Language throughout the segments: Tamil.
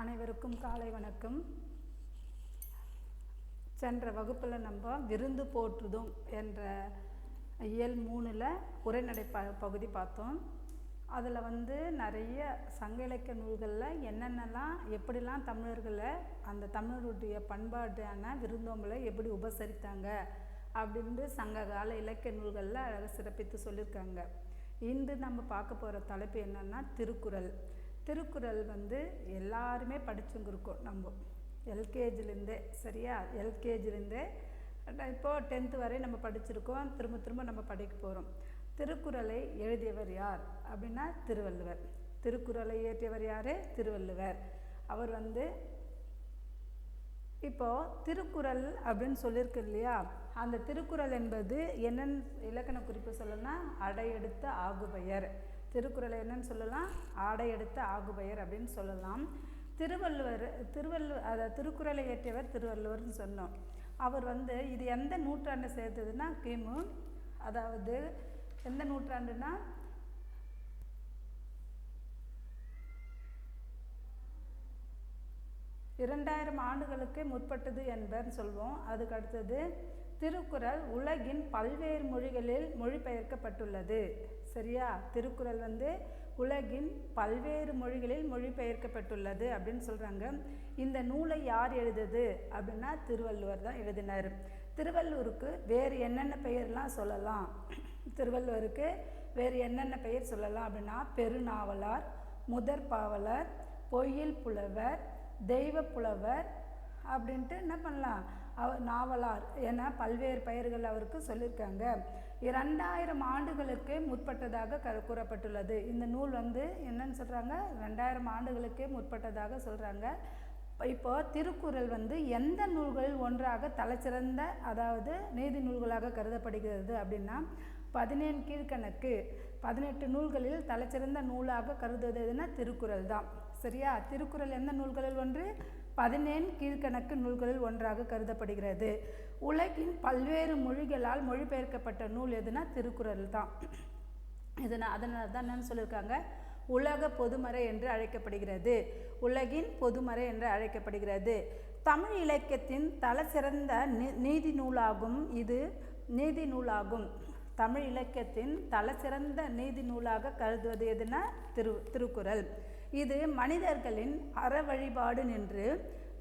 அனைவருக்கும் காலை வணக்கம். சென்ற வகுப்பில் நம்ம விருந்து போற்றுதும் என்ற இயல் 3ல் உரைநடை பகுதி பார்த்தோம். அதில் நிறைய சங்க இலக்கிய நூல்களில் என்னென்னலாம் எப்படிலாம் தமிழர்களை அந்த தமிழருடைய பண்பாட்டான விருந்தோம்பலை எப்படி உபசரித்தாங்க அப்படின்ட்டு சங்க கால இலக்கிய நூல்களில் அழகாக சிறப்பித்து சொல்லியிருக்காங்க. இன்று நம்ம பார்க்க போகிற தலைப்பு என்னென்னா திருக்குறள். திருக்குறள் எல்லாருமே படிச்சுங்கிருக்கோம். நம்ம எல்கேஜிலேருந்தே சரியா, எல்கேஜிலேருந்தே இப்போது 10th வரை நம்ம படிச்சிருக்கோம். திரும்ப நம்ம படிக்க போகிறோம். திருக்குறளை எழுதியவர் யார் அப்படின்னா திருவள்ளுவர். திருக்குறளை இயற்றியவர் யார்? திருவள்ளுவர். அவர் இப்போது திருக்குறள் அப்படின்னு சொல்லியிருக்கு இல்லையா, அந்த திருக்குறள் என்பது என்னென்னு இலக்கண குறிப்பு சொல்லலாம், அடையெடுத்த ஆகுபெயர். திருக்குறளை என்னன்னு சொல்லலாம், ஆடையெடுத்த ஆகுபெயர் அப்படின்னு சொல்லலாம். திருவள்ளுவர் அதாவது திருக்குறளை இயற்றியவர் திருவள்ளுவர்னு சொன்னோம். அவர் இது எந்த நூற்றாண்டை சேர்த்ததுன்னா கிமு, அதாவது எந்த நூற்றாண்டுனா 2000 ஆண்டுகளுக்கு முற்பட்டது என்பர்னு சொல்வோம். அதுக்கு அடுத்தது திருக்குறள் உலகின் பல்வேறு மொழிகளில் மொழிபெயர்க்கப்பட்டுள்ளது. சரியா, திருக்குறள் உலகின் பல்வேறு மொழிகளில் மொழிபெயர்க்கப்பட்டுள்ளது அப்படின்னு சொல்கிறாங்க. இந்த நூலை யார் எழுதுது அப்படின்னா திருவள்ளுவர் தான் எழுதினார். திருவள்ளுவருக்கு வேறு என்னென்ன பெயர்லாம் சொல்லலாம்? திருவள்ளுவருக்கு வேறு என்னென்ன பெயர் சொல்லலாம் அப்படின்னா பெருநாவலார், முதற் பாவலர், பொய்யில் புலவர், தெய்வ புலவர் அப்படின்ட்டு என்ன பண்ணலாம், அவர் நாவலார் என பல்வேறு பெயர்கள் அவருக்கு சொல்லியிருக்காங்க. 2000 ஆண்டுகளுக்கு முற்பட்டதாக கூறப்பட்டுள்ளது. இந்த நூல் என்னன்னு சொல்கிறாங்க, 2000 ஆண்டுகளுக்கு முற்பட்டதாக சொல்கிறாங்க. இப்போது திருக்குறள் எந்த நூல்களில் ஒன்றாக தலைச்சிறந்த அதாவது நீதி நூல்களாக கருதப்படுகிறது அப்படின்னா 17 கீழ்கணக்கு 18 நூல்களில் தலைச்சிறந்த நூலாக கருதுவதுன்னா திருக்குறள் தான். சரியா, திருக்குறள் எந்த நூல்களில் ஒன்று? 17 கீழ்கணக்கு நூல்களில் ஒன்றாக கருதப்படுகிறது. உலகின் பல்வேறு மொழிகளால் மொழிபெயர்க்கப்பட்ட நூல் எதுனா திருக்குறள் தான். அதனால தான் என்னன்னு சொல்லியிருக்காங்க, உலக பொதுமறை என்று அழைக்கப்படுகிறது. உலகின் பொதுமறை என்று அழைக்கப்படுகிறது. தமிழ் இலக்கியத்தின் தலைசிறந்த நீதி நூலாகும். இது நீதி நூலாகும். தமிழ் இலக்கியத்தின் தலைசிறந்த நீதி நூலாக கருதுவது எதுனா திருக்குறள். இது மனிதர்களின் அற வழிபாடு நின்று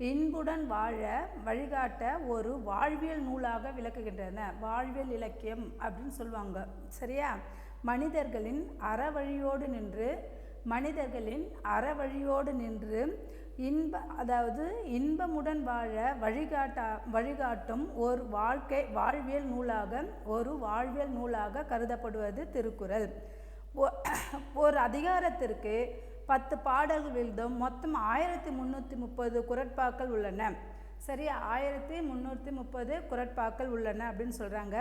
இன்புடன் வாழ வழிகாட்ட ஒரு வாழ்வியல் நூலாக விளக்குகின்றன. வாழ்வியல் இலக்கியம் அப்படின்னு சொல்லுவாங்க. சரியா, மனிதர்களின் அறவழியோடு நின்று இன்பமுடன் வாழ வழிகாட்டும் ஒரு வாழ்வியல் நூலாக கருதப்படுவது திருக்குறள். ஒரு அதிகாரத்திற்கு 10 பாடல்கள் விழுதும் மொத்தம் 1330 குறட்பாக்கள் உள்ளன. சரியா, 1330 குறட்பாக்கள் உள்ளன அப்படின்னு சொல்கிறாங்க.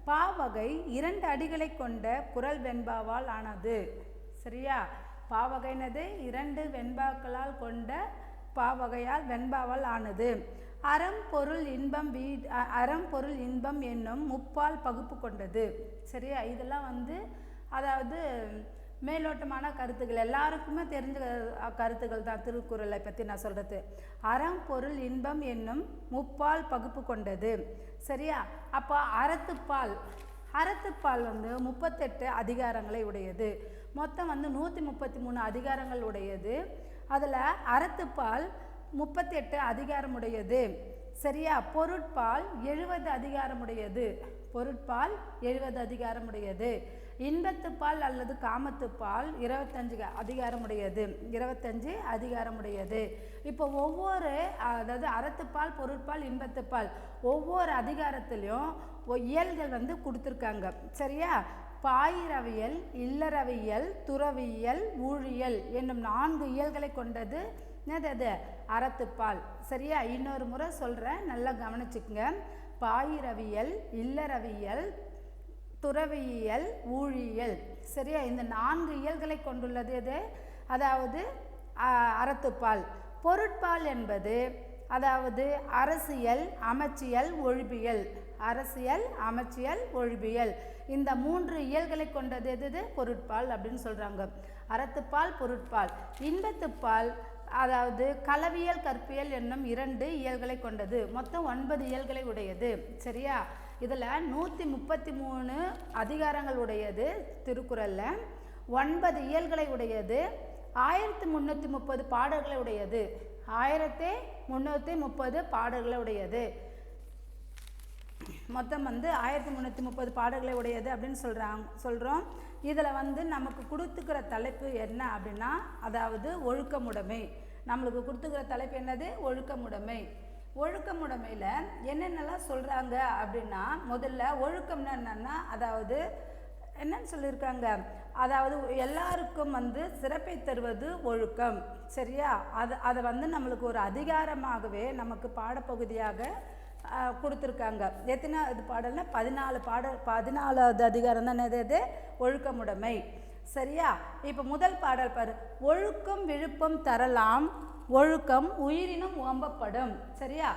பாவகை 2 அடிகளை கொண்ட குறள் வெண்பாவால் ஆனது. சரியா, பாவகைனது 2 வெண்பாக்களால் கொண்ட பாவகையால் வெண்பாவால் ஆனது. அறம் பொருள் இன்பம் என்னும் முப்பால் பகுப்பு கொண்டது. சரியா, இதெல்லாம் அதாவது மேலோட்டமான கருத்துக்கள், எல்லாருக்குமே தெரிஞ்ச கருத்துக்கள் தான் திருக்குறளை பற்றி நான் சொல்கிறது. அறம் பொருள் இன்பம் என்னும் முப்பால் பகுப்பு கொண்டது. சரியா, அப்போ அறத்துப்பால் 38 அதிகாரங்களை உடையது. மொத்தம் 133 அதிகாரங்கள் உடையது. அதில் அறத்துப்பால் 38 அதிகாரம் உடையது. சரியா, பொருட்பால் 70 அதிகாரம் உடையது. இன்பத்துப்பால் அல்லது காமத்துப்பால் 25 அதிகாரம் உடையது. இப்போ ஒவ்வொரு அதாவது அறத்துப்பால், பொருட்பால், இன்பத்துப்பால் ஒவ்வொரு அதிகாரத்திலையும் இயல்கள் கொடுத்துருக்காங்க. சரியா, பாயிரவியல், இல்லறவியல், துறவியல், ஊழியல் என்னும் 4 இயல்களை கொண்டது என்னது அறத்துப்பால். சரியா, இன்னொரு முறை சொல்கிறேன், நல்லா கவனிச்சுக்குங்க. பாயிரவியல், இல்லறவியல், துறவியல், ஊழியல். சரியா, இந்த 4 இயல்களை கொண்டுள்ளது எது? அதாவது அறத்துப்பால். பொருட்பால் என்பது அதாவது அரசியல், அமைச்சியல், ஒழிபியல் இந்த 3 இயல்களை கொண்டது எது? பொருட்பால் அப்படின்னு சொல்கிறாங்க. அறத்துப்பால், பொருட்பால். இன்பத்துப்பால் அதாவது களவியல் கற்பியல் என்னும் 2 இயல்களை கொண்டது. மொத்தம் 9 இயல்களை உடையது. சரியா? இதில் 133 அதிகாரங்கள் உடையது. திருக்குறளில் 9 இயல்களை உடையது. 1330 பாடல்களை உடையது. 1330 பாடல்களை உடையது. மொத்தம் 1330 பாடல்களை உடையது அப்படின்னு சொல்கிறோம். இதில் நமக்கு கொடுத்துக்கிற தலைப்பு என்ன அப்படின்னா, அதாவது ஒழுக்கமுடைமை. நம்மளுக்கு கொடுத்துக்கிற தலைப்பு என்னது? ஒழுக்கமுடைமை. ஒழுக்கமுடைமையில் என்னென்னலாம் சொல்கிறாங்க அப்படின்னா, முதல்ல ஒழுக்கம்னா என்னன்னா, அதாவது என்னன்னு சொல்லியிருக்காங்க, அதாவது எல்லாருக்கும் சிறப்பை தருவது ஒழுக்கம். சரியா? அதை நம்மளுக்கு ஒரு அதிகாரமாகவே நமக்கு பாடப்பகுதியாக கொடுத்துருக்காங்க. எத்தனை இது பாடல்னா 14வது அதிகாரம் தான் எது? ஒழுக்கமுடைமை. சரியா? இப்போ முதல் பாடல் பாரு. ஒழுக்கம் விழுப்பம் தரலாம், ஒழுக்கம் உயிரினும் ஓம்பப்படும். சரியா?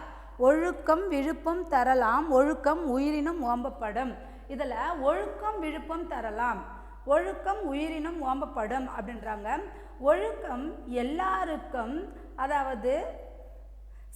ஒழுக்கம் விழுப்பம் தரலாம், ஒழுக்கம் உயிரினும் ஓம்பப்படும். இதில் ஒழுக்கம் விழுப்பம் தரலாம், ஒழுக்கம் உயிரினும் ஓம்பப்படும் அப்படின்றாங்க. ஒழுக்கம் எல்லாருக்கும் அதாவது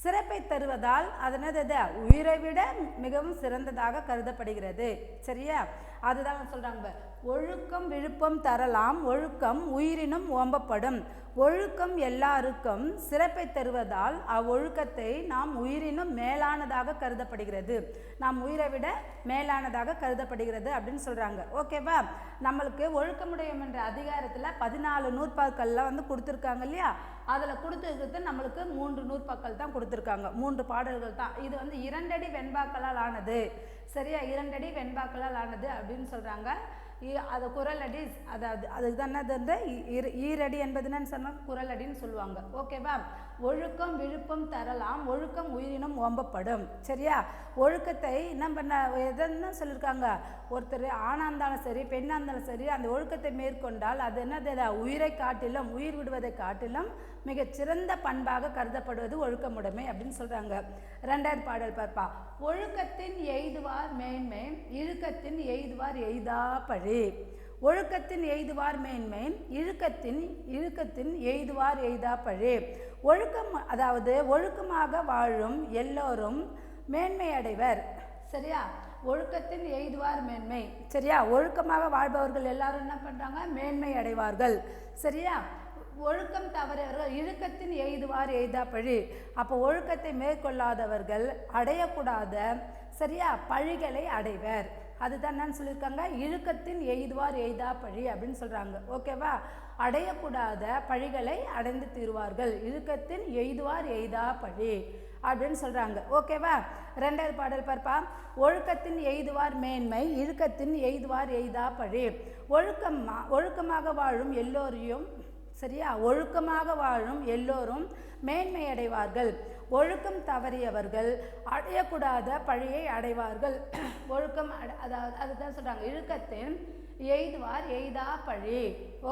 சிறப்பை தருவதால் அதனது உயிரை விட மிகவும் சிறந்ததாக கருதப்படுகிறது. சரியா? அதுதான் சொல்கிறாங்க. ஒழுக்கம் விழுப்பம் தரலாம், ஒழுக்கம் உயிரினும் ஓம்பப்படும். ஒழுக்கம் எல்லாருக்கும் சிறப்பை தருவதால் அவ்வொழுக்கத்தை நாம் உயிரினும் மேலானதாக கருதப்படுகிறது. நாம் உயிரை விட மேலானதாக கருதப்படுகிறது அப்படின்னு சொல்கிறாங்க. ஓகேவா? நம்மளுக்கு ஒழுக்கமுடையம் என்ற அதிகாரத்தில் 14 நூற்பாக்களில் கொடுத்துருக்காங்க இல்லையா? அதில் கொடுத்துருக்கிறது நம்மளுக்கு 3 நூற்பாக்கள் தான் கொடுத்துருக்காங்க. 3 பாடல்கள் தான். இது 2 அடி வெண்பாக்களால் ஆனது. சரியா? 2 அடி வெண்பாக்களால் ஆனது அப்படின்னு சொல்கிறாங்க. அது குறள் அடி. அதாவது அதுக்கு தான் என்னது ஈரடி என்பது என்னன்னு சொன்னால் குறள் அடின்னு சொல்லுவாங்க. ஓகேவா? ஒழுக்கம் விழுப்பம் தரலாம், ஒழுக்கம் உயிரினும் ஓம்பப்படும். சரியா? ஒழுக்கத்தை என்ன பண்ண எதுன்னு சொல்லியிருக்காங்க, ஒருத்தர் ஆணாக இருந்தாலும் சரி பெண்ணாக இருந்தாலும் சரி அந்த ஒழுக்கத்தை மேற்கொண்டால் அது என்னது? உயிரை காட்டிலும், உயிர் விடுவதை காட்டிலும் மிகச்சிறந்த பண்பாக கருதப்படுவது ஒழுக்கமுடைமை அப்படின்னு சொல்கிறாங்க. 2வது பாடல் பார்ப்பா. ஒழுக்கத்தின் எய்துவார் மேன்மை, இழுக்கத்தின் எய்துவார் எய்தா பழி. ஒழுக்கத்தின் எய்துவார் மேன்மை, இழுக்கத்தின் எய்துவார் எய்தா பழி. ஒழுக்கம் அதாவது ஒழுக்கமாக வாழும் எல்லோரும் மேன்மை அடைவர். சரியா? ஒழுக்கத்தின் எய்துவார் மேன்மை. சரியா? ஒழுக்கமாக வாழ்பவர்கள் எல்லாரும் என்ன பண்ணுறாங்க? மேன்மை அடைவார்கள். சரியா? ஒழுக்கம் தவறியவர்கள் இழுக்கத்தின் எய்துவார் எய்தா பழி. அப்போ ஒழுக்கத்தை மேற்கொள்ளாதவர்கள் அடையக்கூடாத சரியா பழிகளை அடைவர். அதுதான் என்னன்னு சொல்லியிருக்காங்க? இழுக்கத்தின் எய்துவார் எய்தா பழி அப்படின்னு சொல்கிறாங்க. ஓகேவா? அடையக்கூடாத பழிகளை அடைந்து தீர்வார்கள். இழுக்கத்தின் எய்துவார் எய்தா பழி அப்படின்னு சொல்கிறாங்க. ஓகேவா? 2வது பாடல் பார்ப்பா. ஒழுக்கத்தின் எய்துவார் மேன்மை, இழுக்கத்தின் எய்துவார் எய்தா பழி. ஒழுக்கமாக வாழும் எல்லோரையும் சரியா? ஒழுக்கமாக வாழும் எல்லோரும் மேன்மை அடைவார்கள். ஒழுக்கம் தவறியவர்கள் அடையக்கூடாத பழியை அடைவார்கள். ஒழுக்கம் அதாவது அதுதான் சொல்கிறாங்க. இழுக்கத்தின் எய்துவார் எய்தா பழி.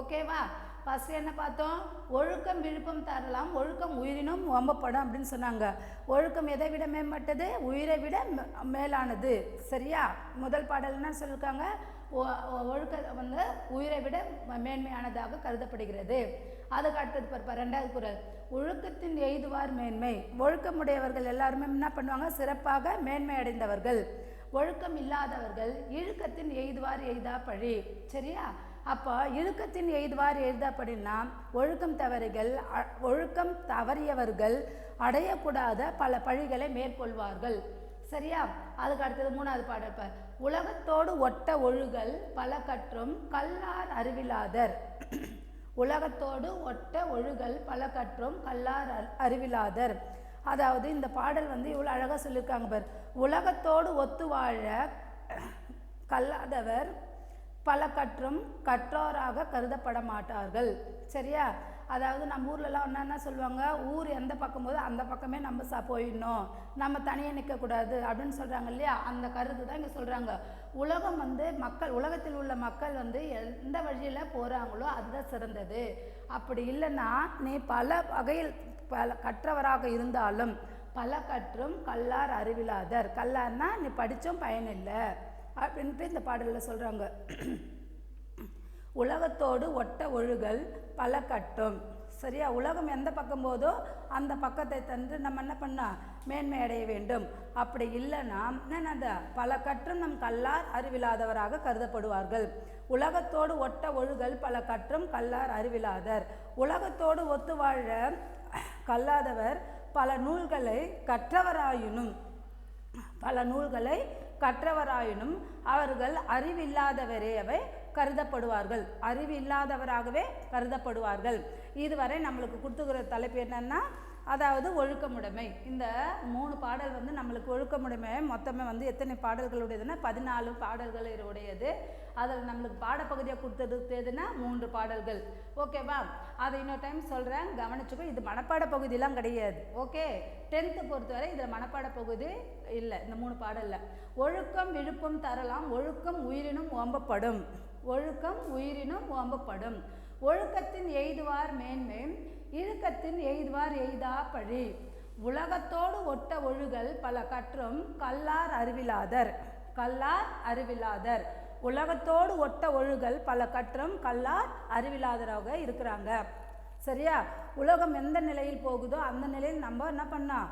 ஓகேவா? ஃபஸ்ட்டு என்ன பார்த்தோம்? ஒழுக்கம் விழுப்பம் தரலாம், ஒழுக்கம் உயிரினும் ஓம்பப்படும் அப்படின்னு சொன்னாங்க. ஒழுக்கம் எதை விட மேம்பட்டது? உயிரை விட மேலானது. சரியா? முதல் பாடல் என்ன சொல்லியிருக்காங்க? ஒழுக்கம் உயிரை விட மேன்மையானதாக கருதப்படுகிறது. அதுக்கு அடுத்தது பார்ப்பா 2வது குறள். ஒழுக்கத்தின் எய்துவார் மேன்மை. ஒழுக்கமுடையவர்கள் எல்லாருமே என்ன பண்ணுவாங்க? சிறப்பாக மேன்மை அடைந்தவர்கள். ஒழுக்கம் இல்லாதவர்கள் இழுக்கத்தின் எய்துவார் எய்தா பழி. சரியா? அப்போ இழுக்கத்தின் எய்துவார் எய்தா பழினா ஒழுக்கம் தவறியவர்கள் அடையக்கூடாத பல பழிகளை மேற்கொள்வார்கள். சரியா? அதுக்கு அடுத்தது 3வது பாடல் பார். உலகத்தோடு ஒட்ட ஒழுகல் பல கற்றும் கல்லார் அறிவிலாதர். உலகத்தோடு ஒட்ட ஒழுகல் பல கற்றும் கல்லார் அறிவிலாதர். அதாவது இந்த பாடல் இவ்வளோ அழகாக சொல்லியிருக்காங்க பார். உலகத்தோடு ஒத்து வாழ கல்லாதவர் பல கற்றும் கற்றோராக கருதப்பட மாட்டார்கள். சரியா? அதாவது நம்ம ஊர்லலாம் என்னென்ன சொல்லுவாங்க, ஊர் எந்த பக்கம் போது அந்த பக்கமே நம்ம போயிடணும், நம்ம தனியாக நிற்கக்கூடாது அப்படின்னு சொல்கிறாங்க இல்லையா? அந்த கருத்து தான் இங்கே சொல்கிறாங்க. உலகம் மக்கள், உலகத்தில் உள்ள மக்கள் எந்த வழியில் போகிறாங்களோ அதுதான் சிறந்தது. அப்படி இல்லைன்னா நீ பல வகையில் கற்றவராக இருந்தாலும் பல கற்றும் கல்லார் அறிவிலாதர். கல்லார்னா நீ படித்தும் பயனில்லை அப்படின்ட்டு இந்த பாடலில் சொல்கிறாங்க. உலகத்தோடு ஒட்ட ஒழுகல் பல கட்டும். சரியா? உலகம் எந்த பக்கம் போதோ அந்த பக்கத்தை தந்து நம்ம என்ன பண்ணோம், மேன்மை அடைய வேண்டும். அப்படி இல்லைன்னா என்னது, பல கற்றும் நம் கல்லார் அறிவில்லாதவராக கருதப்படுவார்கள். உலகத்தோடு ஒட்ட ஒழுகல் பல கற்றும் கல்லார் அறிவில்லாதர். உலகத்தோடு ஒத்து வாழ கல்லாதவர் பல நூல்களை கற்றவராயினும் அவர்கள் அறிவில்லாதவரேவே கருதப்படுவார்கள். அறிவில்லாதவராகவே கருதப்படுவார்கள். இதுவரை நம்மளுக்கு கொடுத்துக்கிற தலைப்பு என்னன்னா, அதாவது ஒழுக்கமுடைமை. இந்த 3 பாடல் வந்து நம்மளுக்கு ஒழுக்கமுடைமை மொத்தமே வந்து எத்தனை பாடல்களுடையதுன்னா 14 பாடல்கள் உடையது. அதில் நம்மளுக்கு பாடப்பகுதியாக கொடுத்தது எதுனா 3 பாடல்கள். ஓகேவா? அதை இன்னொரு டைம் சொல்கிறேன், கவனிச்சுக்கோ. இது மனப்பாட பகுதியெலாம் கிடையாது. ஓகே, 10th பொறுத்தவரை இதில் மனப்பாட பகுதி இல்லை. இந்த 3 பாடலில் ஒழுக்கம் விழுப்பம் தரலாம், ஒழுக்கம் உயிரினும் ஓம்பப்படும். ஒழுக்கம் உயிரினும் ஓம்பப்படும். ஒழுக்கத்தின் எய்துவார் மேன்மை, இழுக்கத்தின் எய்துவார் எய்தா பழி. உலகத்தோடு ஒட்ட ஒழுகல் பல கற்றும் கல்லார் அறிவில்லாதர். உலகத்தோடு ஒட்ட ஒழுகல் பல கற்றும் கல்லார் அறிவில்லாதராக இருக்கிறாங்க. சரியா? உலகம் எந்த நிலையில் போகுதோ அந்த நிலையில் நம்ம என்ன பண்ணோம்,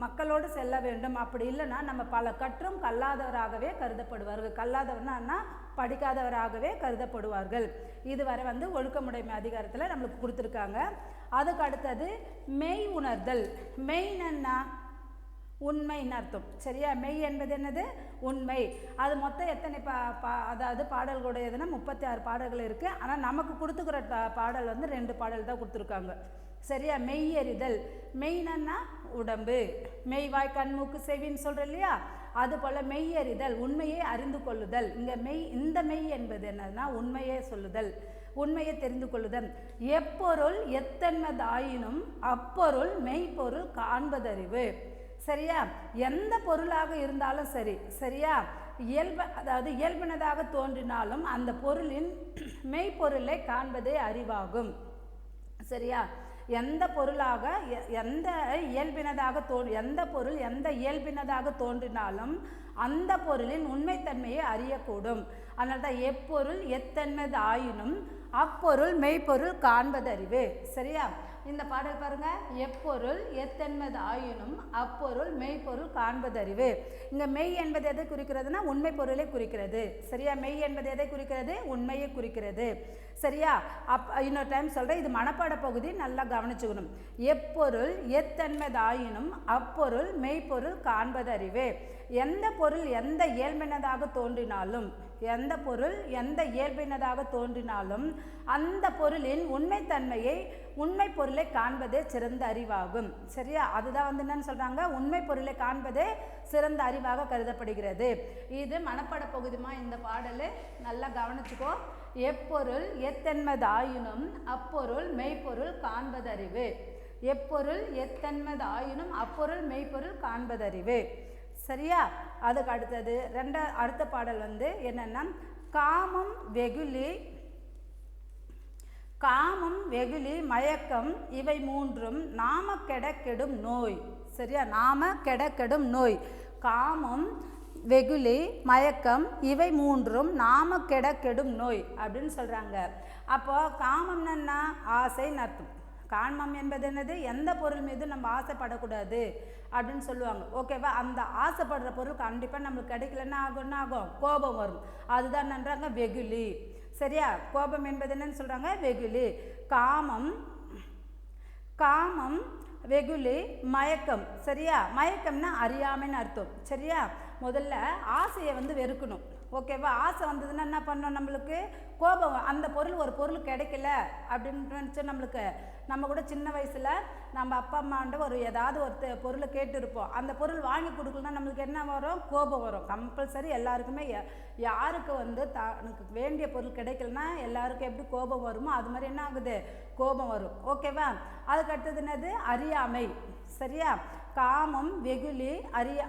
மக்களோடு செல்ல வேண்டும். அப்படி இல்லைன்னா நம்ம பல கற்றும் கல்லாதவராகவே கருதப்படுவார்கள். கல்லாதவர்னா படிக்காதவராகவே கருதப்படுவார்கள். இதுவரை வந்து ஒழுக்கமுடைமை அதிகாரத்தில் நம்மளுக்கு கொடுத்துருக்காங்க. அதுக்கு அடுத்தது மெய் உணர்தல். மெய்னா உண்மைன்னு அர்த்தம். சரியா? மெய் என்பது என்னது, உண்மை. அது மொத்தம் எத்தனை அதாவது பாடல்களுடையதுன்னா 36 பாடல்கள் இருக்குது. ஆனால் நமக்கு கொடுத்துக்கிற பாடல் வந்து 2 பாடல் தான் கொடுத்துருக்காங்க. சரியா? மெய்யறிதல். மெய்னா உடம்பு, மெய்வாய் கண் மூக்கு செவின்னு சொல்கிறோம் இல்லையா? அதுபோல் மெய்யறிதல், உண்மையை அறிந்து கொள்ளுதல். இந்த மெய் என்பது என்னன்னா உண்மையை சொல்லுதல், உண்மையை தெரிந்து கொள்ளுதல். எப்பொருள் எத்தன்மதாயினும் அப்பொருள் மெய்ப்பொருள் காண்பதறிவு. சரியா? எந்த பொருளாக இருந்தாலும் சரி, சரியா, அதாவது இயல்பினதாக தோன்றினாலும் அந்த பொருளின் மெய்ப்பொருளை காண்பதே அறிவாகும். சரியா? எந்த பொருளாக எந்த பொருள் எந்த இயல்பினதாக தோன்றினாலும் அந்த பொருளின் உண்மைத்தன்மையை அறியக்கூடும். அதனால தான் எப்பொருள் எத்தன்மதாயினும் அப்பொருள் மெய்ப்பொருள் காண்பதறிவு. சரியா? இந்த பாடல் பாருங்க, எப்பொருள் எத்தன்மதாயினும் அப்பொருள் மெய்ப்பொருள் காண்பதறிவு. இங்க மெய் என்பது எதை குறிக்கிறதுனா உண்மை பொருளை குறிக்கிறது. சரியா? மெய் என்பது எதை குறிக்கிறது, உண்மையை குறிக்கிறது. சரியா? இன்னொரு டைம் சொல்கிறேன், இது மனப்பாட பகுதி, நல்லா கவனிச்சுக்கணும். எப்பொருள் எத்தன்மதாயினும் அப்பொருள் மெய்ப்பொருள் காண்பதறிவு. எந்த பொருள் எந்த இயல்பினதாக தோன்றினாலும் அந்த பொருளின் உண்மைத்தன்மையை உண்மை பொருளை காண்பதே சிறந்த அறிவாகும். சரியா? அதுதான் வந்து என்னன்னு சொல்கிறாங்க, உண்மை பொருளை காண்பதே சிறந்த அறிவாக கருதப்படுகிறது. இது மனப்பாட பகுதிமா. இந்த பாடல் நல்லா கவனிச்சுக்கோ. எப்பொருள் எத்தன்மதாயினும் அப்பொருள் மெய்ப்பொருள் காண்பதறிவு. எப்பொருள் எத்தன்மதாயினும் அப்பொருள் மெய்ப்பொருள் காண்பதறிவு. சரியா? அதுக்கு அடுத்தது அடுத்த பாடல் வந்து என்னன்னா, காமம் வெகுளி மயக்கம் இவை 3ம் நாம கெடும் நோய். சரியா? நாம கெடும் நோய். காமம் வெகுளி மயக்கம் இவை 3ம் நாம கெடும் நோய் அப்படின்னு சொல்கிறாங்க. அப்போ காமம்னா ஆசைன்னு அர்த்தம். காமம் என்பது என்னது, எந்த பொருள் மீது நம்ம ஆசைப்படக்கூடாது அப்படின்னு சொல்லுவாங்க. ஓகேவா? அந்த ஆசைப்படுற பொருள் கண்டிப்பாக நம்மளுக்கு கிடைக்கலன்னா ஆகும், கோபம் வரும். அதுதான் நன்றாங்க வெகுளி. சரியா? கோபம் என்பது என்னன்னு சொல்கிறாங்க, வெகுளி. காமம் வெகுளி மயக்கம். சரியா? மயக்கம்னா அறியாமைன்னு அர்த்தம். சரியா? முதல்ல ஆசையை வந்து வெறுக்கணும். ஓகேவா? ஆசை வந்ததுன்னா என்ன பண்ணோம், நம்மளுக்கு கோபம். அந்த ஒரு பொருள் கிடைக்கல அப்படின்னு நினச்சா நம்ம கூட சின்ன வயசில் நம்ம அப்பா அம்மாண்ட ஏதாவது ஒரு பொருளை கேட்டுருப்போம். அந்த பொருள் வாங்கி கொடுக்கலன்னா நம்மளுக்கு என்ன வரும், கோபம் வரும். கம்பல்சரி எல்லாருக்குமே யாருக்கு வந்து தனக்கு வேண்டிய பொருள் கிடைக்கலன்னா எல்லாருக்கும் எப்படி கோபம் வருமோ அது மாதிரி என்ன ஆகுது, கோபம் வரும். ஓகேவா? அதுக்கு அடுத்தது என்னது, அறியாமை. சரியா? காமம் வெகுளி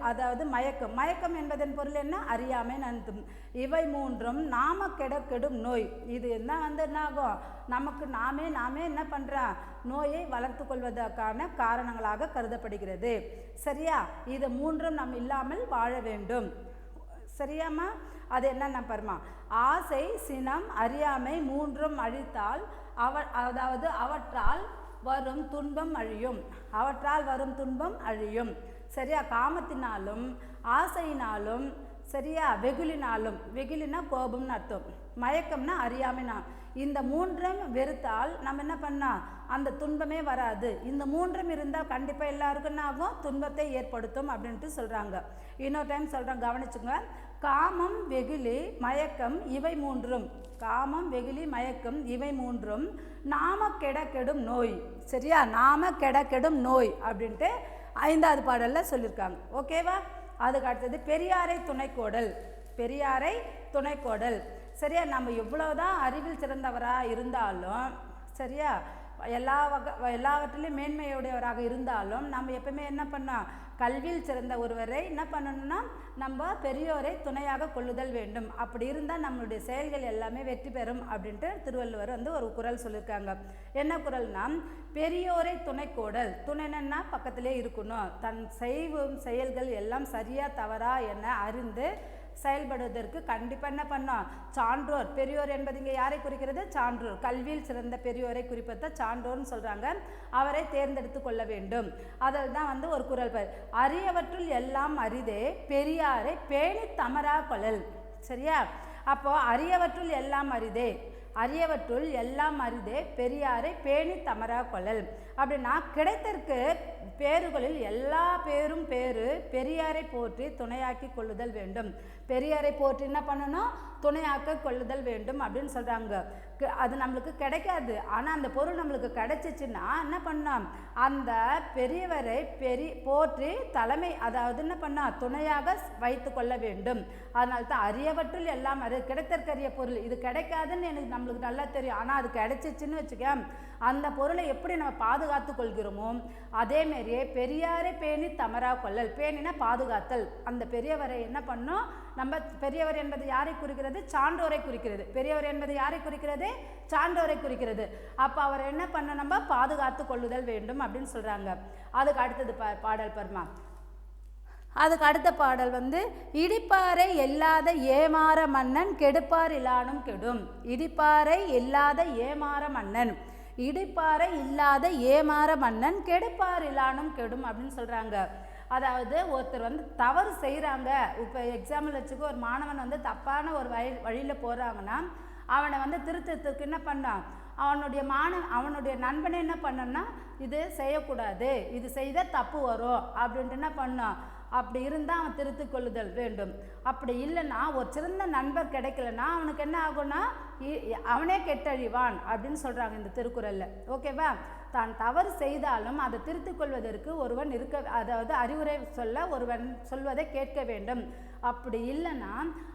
அதாவது மயக்கம் என்பதன் பொருள் என்ன, அறியாமைன்னு அர்த்தம். இவை 3ம் நாம கெடும் நோய். இது என்ன வந்து என்ன ஆகும், நமக்கு நாமே என்ன பண்ணுறோம், நோயை வளர்த்து கொள்வதற்கான காரணங்களாக கருதப்படுகிறது. சரியா? இது 3ம் நாம் இல்லாமல் வாழ வேண்டும். சரியாம்மா? அது என்னென்ன பாருமா, ஆசை சினம் அறியாமை 3ம் அழித்தால் அதாவது அவற்றால் வரும் துன்பம் அழியும். அவற்றால் வரும் துன்பம் அழியும். சரியா? காமத்தினாலும் ஆசையினாலும், சரியா, வெகுளினாலும், வெகுளினா கோபம்னு அர்த்தம், மயக்கம்னா அறியாமைனா, இந்த மூன்றும் வெறுத்தால் நம்ம என்ன பண்ணா அந்த துன்பமே வராது. இந்த மூன்றும் இருந்தால் கண்டிப்பாக எல்லாருக்கும் என்ன ஆகும்? துன்பத்தை ஏற்படுத்தும் அப்படின்ட்டு சொல்கிறாங்க. இன்னொரு டைம் சொல்கிறேன், கவனிச்சுங்க. காமம், வெகுளி, மயக்கம் இவை மூன்றும், காமம், வெகுளி, மயக்கம் இவை மூன்றும் நாம கெடும் நோய். சரியா? நாம கெடும் நோய் அப்படின்ட்டு 5வது பாடலில் சொல்லியிருக்காங்க. ஓகேவா? அதுக்கு அடுத்தது பெரியாரை துணைக்கோடல். பெரியாரை துணைக்கோடல். சரியா? நம்ம எவ்வளோதான் அறிவில் சிறந்தவராக இருந்தாலும், சரியா, எல்லாவற்றிலையும் மேன்மையுடையவராக இருந்தாலும் நம்ம எப்பவுமே என்ன பண்ணோம்? கல்வியில் சிறந்த ஒருவரை என்ன பண்ணணும்னா நம்ம பெரியோரை துணையாக கொள்ளுதல் வேண்டும். அப்படி இருந்தால் நம்மளுடைய செயல்கள் எல்லாமே வெற்றி பெறும் அப்படின்ட்டு திருவள்ளுவர் ஒரு குறள் சொல்லியிருக்காங்க. என்ன குறள்னா, பெரியோரை துணைக்கோடல். துணைன்னா பக்கத்திலே இருக்கணும். தன் செய்வும் செயல்கள் எல்லாம் சரியா தவறா என அறிந்து செயல்படுவதற்கு கண்டிப்பாக என்ன பண்ணோம்? சான்றோர். பெரியோர் என்பது இங்கே யாரை குறிக்கிறது? சான்றோர். கல்வியில் சிறந்த பெரியோரை குறிப்பத சான்றோர்னு சொல்கிறாங்க. அவரை தேர்ந்தெடுத்து கொள்ள வேண்டும். அதில் தான் ஒரு குறள் பாரு, அரியவற்றுள் எல்லாம் அரிதே பெரியாரை பேணி தமரா கொள்ளல். சரியா? அப்போ அரியவற்றுள் எல்லாம் அரிதே, அரியவற்றுள் எல்லாம் அரிதே பெரியாரை பேணி தமரா கொள்ளல். அப்படின்னா கிடைத்தற்கு பேறுகளில் எல்லா பேரும் பெரியாரை போற்றி துணையாக்கி கொள்ளுதல் வேண்டும். பெரியாரை போற்றி என்ன பண்ணணும்? துணையாக்க கொள்ளுதல் வேண்டும் அப்படின்னு சொல்கிறாங்க. அது நம்மளுக்கு கிடைக்காது. ஆனால் அந்த பொருள் நம்மளுக்கு கிடைச்சிச்சுன்னா என்ன பண்ணோம்? அந்த பெரியவரை போற்றி தலைமை, அதாவது என்ன பண்ணோம்? துணையாக வைத்து கொள்ள வேண்டும். அதனால தான் அரியவற்றுள் எல்லாம் கிடைத்தற்கரிய பொருள். இது கிடைக்காதுன்னு எனக்கு நம்மளுக்கு நல்லா தெரியும். ஆனால் அது கிடைச்சிச்சுன்னு வச்சுக்க, அந்த பொருளை எப்படி நம்ம பாதுகாத்து கொள்கிறோமோ அதேமாரியே பெரியாரை பேணி தமரா கொள்ளல். பேணினா பாதுகாத்தல். அந்த பெரியவரை என்ன பண்ணோம்? நம்ம பெரியவர் என்பது யாரை குறிக்கிறது? சான்றோரை குறிக்கிறது. பெரியவர் என்பது யாரை குறிக்கிறது? சான்றோரை குறிக்கிறது. அப்போ அவர் என்ன பண்ண? நம்ம பாதுகாத்து கொள்ளுதல் வேண்டும் அப்படின்னு சொல்கிறாங்க. அதுக்கு அடுத்தது பாடல் பர்மா. அதுக்கு அடுத்த பாடல் இடிப்பாறை இல்லாத ஏமாற மன்னன் கெடுப்பார் இல்லானும் கெடும். இடிப்பாறை இல்லாத ஏமாற மன்னன், இடிப்பாறை இல்லாத ஏமாற மன்னன் கெடுப்பார் இல்லானும் கெடும் அப்படின்னு சொல்கிறாங்க. அதாவது ஒருத்தர் தவறு செய்கிறாங்க. இப்போ எக்ஸாம்பிள் வச்சுக்க, ஒரு மாணவன் தப்பான ஒரு வழியில் போகிறாங்கன்னா அவனை திருத்தத்துக்கு என்ன பண்ணான்? அவனுடைய நண்பனை என்ன பண்ணனா, இது செய்யக்கூடாது, இது செய்தால் தப்பு வரும் அப்படின்ட்டு என்ன பண்ணான்? அப்படி இருந்தால் அவன் திருத்தி கொள்ளுதல் வேண்டும். அப்படி இல்லைன்னா, ஒரு சிறந்த நண்பர் கிடைக்கலன்னா அவனுக்கு என்ன ஆகும்னா அவனே கெட்டழிவான் அப்படின்னு சொல்கிறாங்க இந்த திருக்குறளில். ஓகேவா? தான் தவறு செய்தாலும் அதை திருத்திக் கொள்வதற்கு ஒருவன் அதாவது அறிவுரை சொல்ல ஒருவன் சொல்வதை கேட்க வேண்டும். அப்படி இல்லைன்னா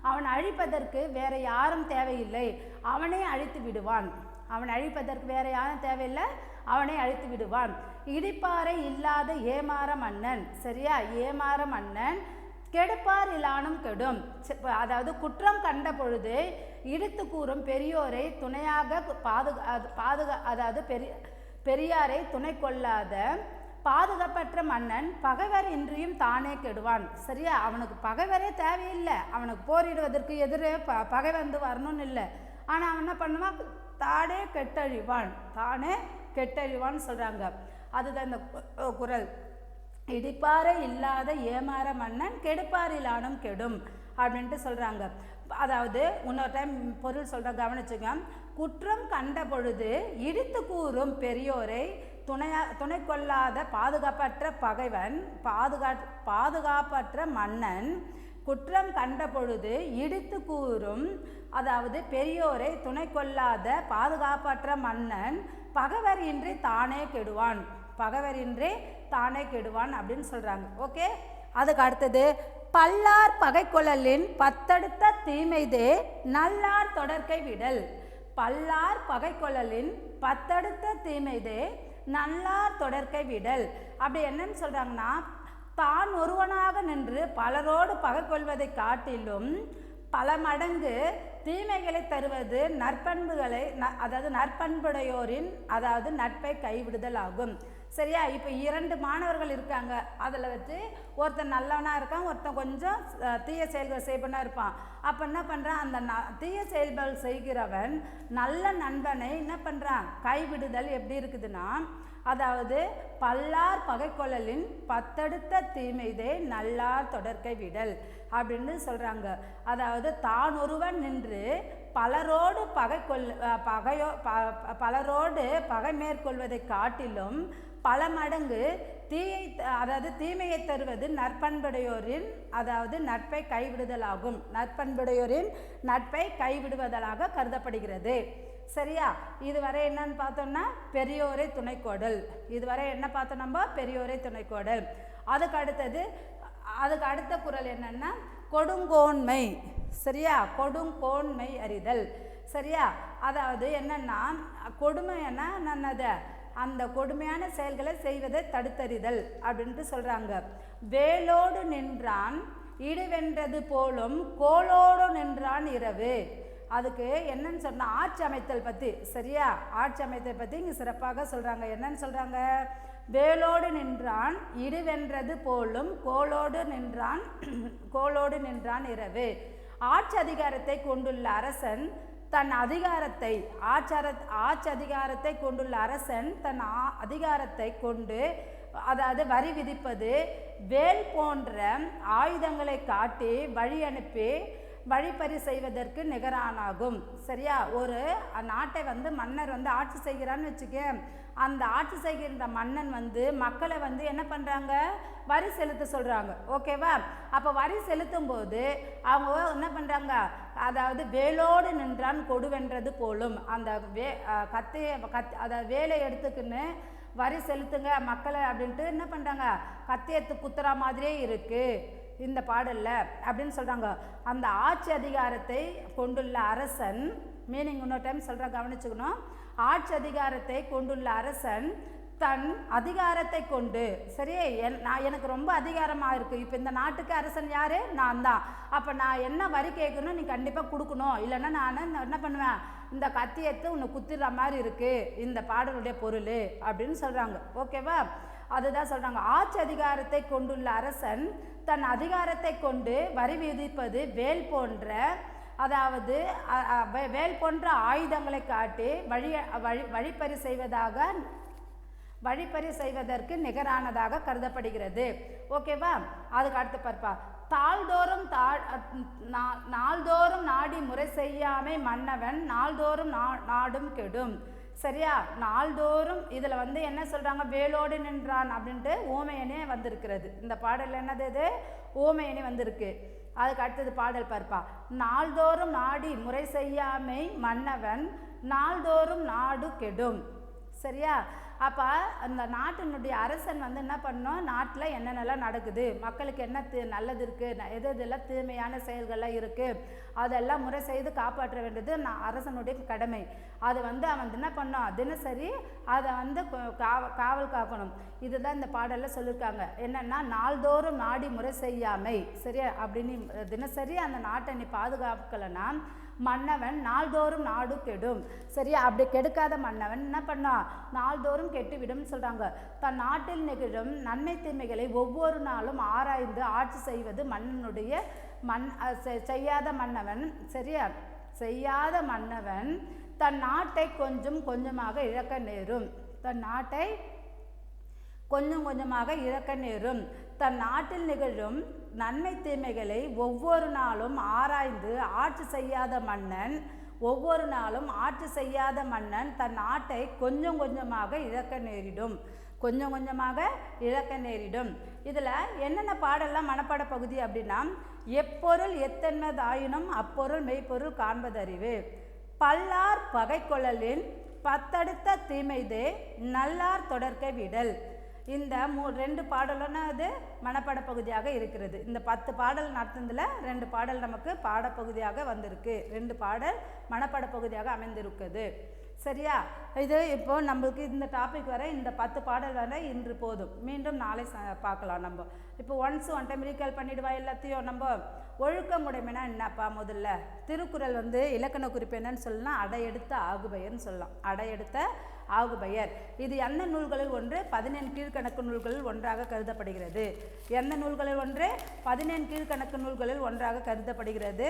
அவன் அழிப்பதற்கு வேற யாரும் தேவையில்லை, அவனே அழித்து விடுவான். அவன் அழிப்பதற்கு வேற யாரும் தேவையில்லை, அவனை அழித்து விடுவான். இடிப்பாறை இல்லாத ஏமாற மன்னன். சரியா? ஏமாற மன்னன் கெடுப்பார் இல்லானும் கெடும். அதாவது குற்றம் கண்ட பொழுது இடித்து கூறும் பெரியோரை துணையாக அதாவது பெரியாரை துணை கொள்ளாத பாதுகாப்பற்ற மன்னன் பகைவர் இன்றியும் தானே கெடுவான். சரியா? அவனுக்கு பகைவரே தேவையில்லை, அவனுக்கு போரிடுவதற்கு எதிரே பகை வரணும்னு இல்லை. ஆனால் அவன் என்ன பண்ணுவான்? தானே கெட்டழிவான், தானே கெட்டழிவான்னு சொல்கிறாங்க. அதுதான் இந்த குறள். இடிப்பாறை இல்லாத ஏமாற மன்னன் கெடுப்பாரிலானும் கெடும் அப்படின்ட்டு சொல்கிறாங்க. அதாவது இன்னொரு டைம் பொருள் சொல்கிற கவனிச்சுங்க. குற்றம் கண்ட பொழுது இடித்து கூறும் பெரியோரை துணை கொள்ளாத பாதுகாப்பற்ற பகைவன் பாதுகாப்பற்ற மன்னன் குற்றம் கண்ட பொழுது இடித்து கூறும், அதாவது பெரியோரை துணை கொள்ளாத பாதுகாப்பற்ற மன்னன் பகைவர் இன்றி தானே கெடுவான், பகைவரின்றி தானே கெடுவான் அப்படின்னு சொல்கிறாங்க. ஓகே. அதுக்கு அடுத்தது பல்லார் பகை கொள்ளலின் பத்தடுத்த தீமைதே நல்லார் தொடர்க்கை விடல். பல்லார் பகை கொள்ளலின் பத்தடுத்த தீமைதே நல்லார் தொடர்க்கை விடல். அப்படி என்னன்னு சொல்கிறாங்கன்னா, தான் ஒருவனாக நின்று பலரோடு பகை கொள்வதை காட்டிலும் பல மடங்கு தீமைகளை தருவது நற்பண்புகளை, அதாவது நற்பண்புடையோரின் அதாவது நட்பை கைவிடுதல் ஆகும். சரியா? இப்போ 2 மாணவர்கள் இருக்காங்க. அதில் வச்சு ஒருத்தன் நல்லவனாக இருக்கான், ஒருத்தன் கொஞ்சம் தீய செயல்கள் செய்பவனா இருப்பான். அப்போ என்ன பண்ணுறான், அந்த தீய செயல்கள் செய்கிறவன் நல்ல நண்பனை என்ன பண்ணுறான், கைவிடுதல் எப்படி இருக்குதுன்னா, அதாவது பல்லார் பகை கொள்ளலின் பத்தடுத்த தீமைதே நல்லார் தொடர்க்கை விடல் அப்படின்னு சொல்கிறாங்க. அதாவது தான் ஒருவன் நின்று பலரோடு பலரோடு பகை மேற்கொள்வதை காட்டிலும் பல மடங்கு தீமையை தருவது நற்பண்புடையோரின் அதாவது நட்பை கைவிடுதலாகும். நற்பண்புடையோரின் நட்பை கைவிடுவதாக கருதப்படுகிறது. சரியா? இதுவரை என்னன்னு பார்த்தோம்னா பெரியோரை துணைக்கோடல். இதுவரை என்ன பார்த்தோம் நம்ம, பெரியோரை துணைக்கோடல். அதுக்கு அடுத்த குறள் என்னன்னா கொடுங்கோன்மை. சரியா? கொடுங்கோன்மை அறிதல். சரியா? அதாவது என்னன்னா கொடுமைன்னா நன்னது அந்த கொடுமையான செயல்களை செய்வதை தடுத்தறிதல் அப்படின்ட்டு சொல்கிறாங்க. வேலோடு நின்றான் இடுவென்றது போலும் கோலோடு நின்றான் இரவு. அதுக்கு என்னன்னு சொன்னால் ஆட்சி அமைத்தல் பற்றி. சரியா? ஆட்சி அமைத்தல் பற்றி இங்கே சிறப்பாக சொல்கிறாங்க. என்னன்னு சொல்கிறாங்க, வேலோடு நின்றான் இடுவென்றது போலும் கோலோடு நின்றான் இரவு. ஆட்சி அதிகாரத்தை கொண்டுள்ள அரசன் தன் அதிகாரத்தை ஆட்சி அதிகாரத்தை கொண்டுள்ள அரசன் தன் அதிகாரத்தை கொண்டு அதாவது வரி விதிப்பது வேல் போன்ற ஆயுதங்களை காட்டி வழி அனுப்பி வழிப்பறி செய்வதற்கு நிகரானாகும். சரியா? ஒரு நாட்டை மன்னர் ஆட்சி செய்கிறான்னு வச்சுக்க, அந்த ஆட்சி செய்கின்ற மன்னன் மக்களை என்ன பண்ணுறாங்க, வரி செலுத்த சொல்கிறாங்க. ஓகேவா? அப்போ வரி செலுத்தும் போது அவங்க என்ன பண்ணுறாங்க, அதாவது வேலோடு நின்றான் கொடுவென்றது போலும் அந்த அதாவது வேலை எடுத்துக்கின்னு வரி செலுத்துங்க மக்களை அப்படின்ட்டு என்ன பண்ணுறாங்க, கத்தியத்து குத்துறா மாதிரியே இருக்குது இந்த பாடல்ல அப்படின்னு சொல்கிறாங்க. அந்த ஆட்சி அதிகாரத்தை கொண்டுள்ள அரசன், மீனிங் இன்னொரு டைம் சொல்கிற கவனிச்சுக்கணும். ஆட்சி அதிகாரத்தை கொண்டுள்ள அரசன் தன் அதிகாரத்தை கொண்டு, சரி எனக்கு ரொம்ப அதிகாரமாக இருக்குது, இப்போ இந்த நாட்டுக்கு அரசன் யார், நான் தான். அப்போ நான் என்ன வரி கேட்கணும், நீ கண்டிப்பாக கொடுக்கணும், இல்லைன்னா நான் என்ன பண்ணுவேன், இந்த கத்தியத்தை உன்னை குத்திடுற மாதிரி இருக்குது இந்த பாடலுடைய பொருள் அப்படின்னு சொல்கிறாங்க. ஓகேவா? அதுதான் சொல்கிறாங்க. ஆட்சி அதிகாரத்தை கொண்டுள்ள அரசன் தன் அதிகாரத்தை கொண்டு வரி விதிப்பது வேல் போன்ற அதாவது வேல் போன்ற ஆயுதங்களை காட்டி வழிப்பறி செய்வதற்கு நிகரானதாக கருதப்படுகிறது. ஓகேவா? அதுக்கு அடுத்து பார்ப்பா. நாள்தோறும் நாடி முறை செய்யாமை மன்னவன் நாள்தோறும் நாடும் கெடும். சரியா? நாள்தோறும் இதில் என்ன சொல்கிறாங்க, வேலோடு நின்றான் அப்படின்ட்டு ஓமையனே வந்திருக்கிறது. இந்த பாடல் என்னது, இது ஓமையனே வந்திருக்கு. அதுக்கு அடுத்தது பாடல் பார்ப்பா. நாள்தோறும் நாடி முறை செய்யாமை மன்னவன் நாள்தோறும் நாடு கெடும். சரியா? அப்போ அந்த நாட்டினுடைய அரசன் என்ன பண்ணணும், நாட்டில் என்னென்னலாம் நடக்குது, மக்களுக்கு என்ன நல்லது இருக்குது, எதெல்லாம் தீமையான செயல்கள்லாம் இருக்குது, அதெல்லாம் முறை செய்து காப்பாற்ற வேண்டியது அரசனுடைய கடமை. அது அவன் என்ன பண்ணோம், தினசரி அதை காவல் காக்கணும். இதுதான் இந்த பாடலில் சொல்லியிருக்காங்க. என்னென்னா நாள்தோறும் நாடி முறை செய்யாமை. சரியா? அப்படின்னு தினசரி அந்த நாட்டை நீ பாதுகாக்கலைன்னா மன்னவன் நாள்தோறும் நாடு கெடும். சரியா? அப்படி கெடுக்காத மன்னவன் என்ன பண்ணா, நாள்தோறும் கெட்டுவிடும் சொல்கிறாங்க. தன் நாட்டில் நிகழும் நன்மை தீமைகளை ஒவ்வொரு நாளும் ஆராய்ந்து ஆட்சி செய்வது மன்னனுடைய செய்யாத மன்னவன். சரியா? செய்யாத மன்னவன் தன் நாட்டை கொஞ்சம் கொஞ்சமாக இழக்க நேரும். தன் நாட்டை கொஞ்சம் கொஞ்சமாக இழக்க நேரும். தன் நாட்டில் நிகழும் நன்மை தீமைகளை ஒவ்வொரு நாளும் ஆராய்ந்து ஆட்சி செய்யாத மன்னன் தன் நாட்டை கொஞ்சம் கொஞ்சமாக இழக்க நேரிடும். இதில் என்னென்ன பாடெல்லாம் மனப்பாட பகுதி அப்படின்னா, எப்பொருள் எத்தன்மதாயினும் அப்பொருள் மெய்ப்பொருள் காண்பதறிவு, பல்லார் பகை கொள்ளலின் பத்தடுத்த தீமைதே நல்லார் தொடர்க்கை விடல். இந்த 2 பாடலும்னா அது மனப்பாட பகுதியாக இருக்கிறது. இந்த 10 பாடல் நடத்துனதில் 2 பாடல் நமக்கு பாடப்பகுதியாக வந்திருக்கு, 2 பாடல் மனப்பாட பகுதியாக அமைந்திருக்குது. சரியா? இது இப்போ நம்மளுக்கு இந்த டாபிக் வர இந்த 10 பாடல் வர இன்று போதும். மீண்டும் நாளை பார்க்கலாம். நம்ம இப்போ ஒன் டைம் ரீகால் பண்ணிடுவா எல்லாத்தையும். நம்ம ஒழுக்கமுடைமைனா என்னப்பா, முதல்ல திருக்குறள் இலக்கண குறிப்பு என்னன்னு சொல்லலாம், அடையெடுத்த ஆகுபெயர்னு சொல்லலாம். அடையெடுத்த ஆகுபெயர். இது எந்த நூல்களில் ஒன்று? 14 கீழ்கணக்கு நூல்களில் ஒன்றாக கருதப்படுகிறது. எந்த நூல்களில் ஒன்று? 14 கீழ்கணக்கு நூல்களில் ஒன்றாக கருதப்படுகிறது.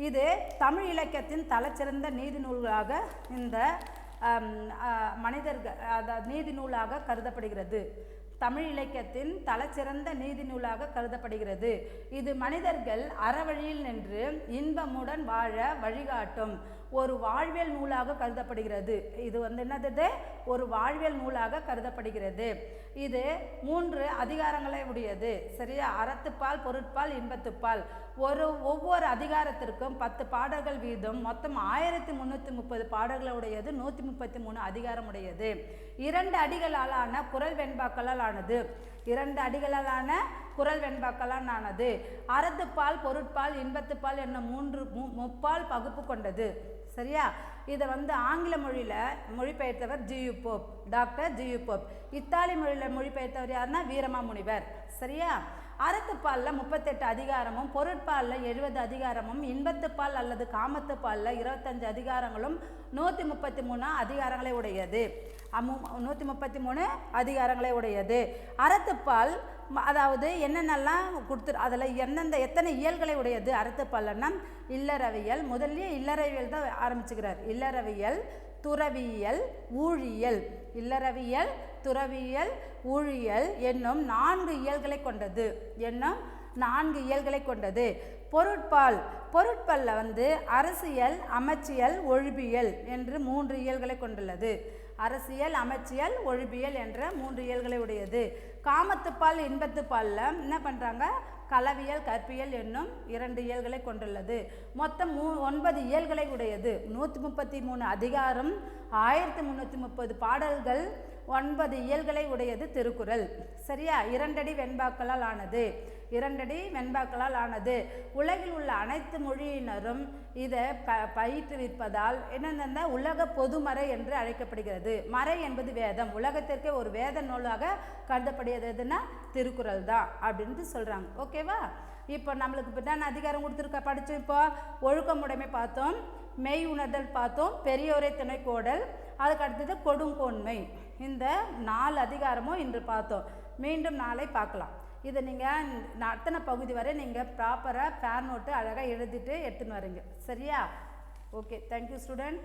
இது தமிழ் இலக்கியத்தின் தலைச்சிறந்த நீதி நூல்களாக இந்த மனிதர்கள் அதாவது நீதி நூலாக கருதப்படுகிறது. தமிழ் இலக்கியத்தின் தலைச்சிறந்த நீதி நூலாக கருதப்படுகிறது. இது மனிதர்கள் அறவழியில் நின்று இன்பமுடன் வாழ வழிகாட்டும் ஒரு வாழ்வியல் நூலாக கருதப்படுகிறது. இது என்னது? ஒரு வாழ்வியல் நூலாக கருதப்படுகிறது. இது 3 அதிகாரங்களை உடையது. சரியா? அறத்துப்பால், பொருட்பால், இன்பத்துப்பால். ஒவ்வொரு அதிகாரத்திற்கும் 10 பாடல்கள் வீதம், மொத்தம் 1330 பாடல்களை உடையது. 133 அதிகாரம் உடையது. 2 அடிகளாலான குறள் வெண்பாக்களால் ஆனது. 2 அடிகளாலான குறள் வெண்பாக்களால் ஆனது. அறத்துப்பால், பொருட்பால், இன்பத்துப்பால் என்ன முப்பால் பகுப்பு கொண்டது. சரியா? இதை ஆங்கில மொழியில் மொழிபெயர்த்தவர் G U Pope, doctor G U Pope. Italy மொழியில் மொழிபெயர்த்தவர் யாருன்னா வீரமாமுனிவர். சரியா? அறத்துப்பாலில் 38 அதிகாரமும், பொருட்பாலில் 70 அதிகாரமும், இன்பத்துப்பால் அல்லது காமத்துப்பாலில் 25 அதிகாரங்களும் 133 அதிகாரங்களை உடையது. 133 அதிகாரங்களை உடையது. அறத்துப்பால் அதாவது என்னென்னலாம் அதில் எத்தனை இயல்களை உடையது? அறத்துப்பால்னா இல்லறவியல். முதல்ல இல்லறவியல் தான் ஆரம்பிச்சுக்கிறார். இல்லறவியல், துறவியல், ஊழியல். இல்லறவியல், துறவியல், ஊழியல் என்னும் 4 இயல்களை கொண்டது. என்னும் 4 இயல்களை கொண்டது. பொருட்பாலில் அரசியல், அமைச்சியல், ஒழிபியல் என்று 3 இயல்களை கொண்டுள்ளது. அரசியல், அமைச்சியல், ஒழிபியல் என்ற 3 இயல்களை உடையது. காமத்துப்பால், இன்பத்துப்பாலில் என்ன பண்ணுறாங்க? களவியல், கற்பியல் என்னும் 2 இயல்களை கொண்டுள்ளது. மொத்தம் 9 இயல்களை உடையது. 133 அதிகாரம், 1330 பாடல்கள், 9 இயல்களை உடையது திருக்குறள். சரியா? 2 அடி வெண்பாக்களால் ஆனது. 2 அடி வெண்பாக்களால் ஆனது. உலகில் உள்ள அனைத்து மொழியினரும் இதை பயிற்றுவிப்பதால் என்னென்ன உலக பொதுமறை என்று அழைக்கப்படுகிறது. மறை என்பது வேதம். உலகத்திற்கு ஒரு வேத நூலாக கருதப்படுகிறதுன்னா திருக்குறள் தான் அப்படின்ட்டு சொல்கிறாங்க. ஓகேவா? இப்போ நம்மளுக்கு பின்னாடி அதிகாரம் கொடுத்துருக்க படித்தோம். இப்போ ஒழுக்கமுடைமை பார்த்தோம், மெய் உணர்தல் பார்த்தோம், பெரியோரை துணைக்கோடல், அதுக்கு அடுத்தது கொடுங்கோன்மை. இந்த 4 அதிகாரமும் இன்று பார்த்தோம். மீண்டும் நாளை பார்க்கலாம். இதை நீங்கள் அத்தனை பகுதி வரை நீங்கள் ப்ராப்பராக ஃபேர் நோட்டு அழகாக எழுதிட்டு எடுத்துன்னு வரீங்க. சரியா? Okay, thank you student.